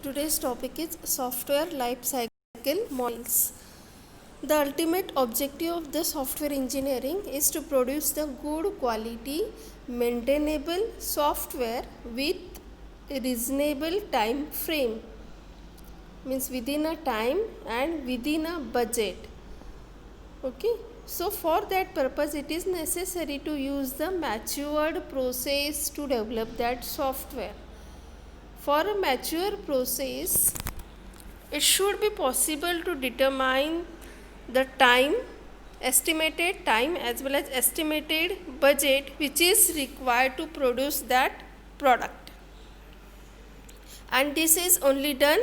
Today's topic is software life cycle models. The ultimate objective of the software engineering is to produce the good quality, maintainable software with a reasonable time frame, means within a time and within a budget. Okay, so for that purpose it is necessary to use the matured process to develop that software. For a mature process, it should be possible to determine the time, estimated time as well as estimated budget which is required to produce that product. And this is only done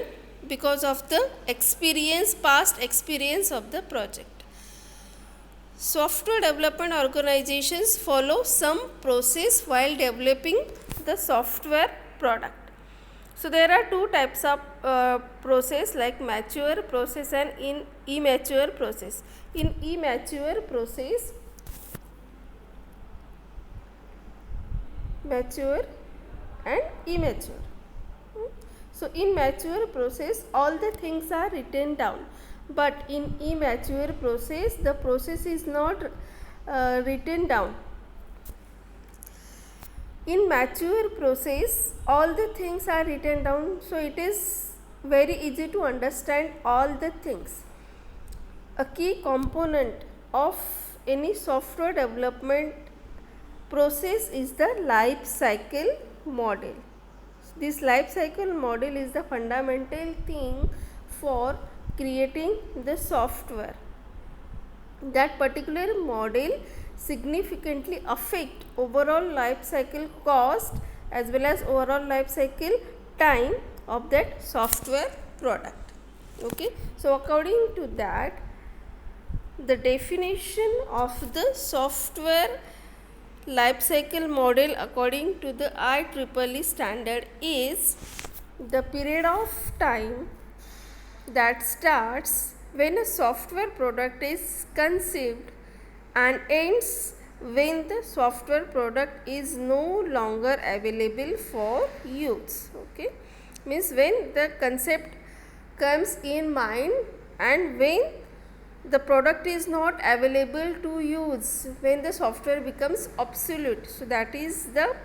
because of the past experience of the project. Software development organizations follow some process while developing the software product. So there are two types of process, like mature process and immature process. In immature process, mature and immature. So in mature process all the things are written down, but in immature process the process is not written down. In mature process all the things are written down, so it is very easy to understand all the things. A key component of any software development process is the life cycle model. This life cycle model is the fundamental thing for creating the software. That particular model significantly affect overall life cycle cost as well as overall life cycle time of that software product. Okay, so according to that, the definition of the software life cycle model according to the IEEE standard is the period of time that starts when a software product is conceived and ends when the software product is no longer available for use. Okay, means when the concept comes in mind and when the product is not available to use, when the software becomes obsolete. So that is the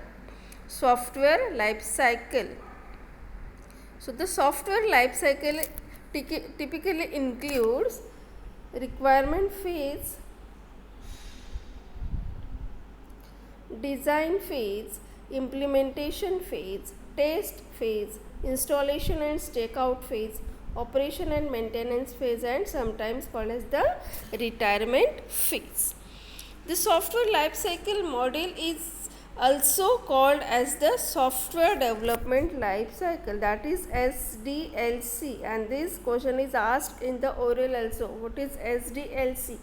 software life cycle. So the software life cycle typically includes requirement phase, design phase, implementation phase, test phase, installation and stakeout phase, operation and maintenance phase, and sometimes called as the retirement phase. The software life cycle model is also called as the software development life cycle, that is SDLC, and this question is asked in the oral also. What is SDLC?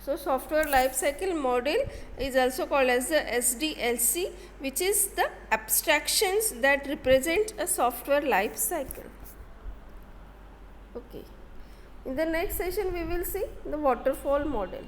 So software life cycle model is also called as the SDLC, which is the abstractions that represent a software life cycle. Okay, in the next session we will see the waterfall model.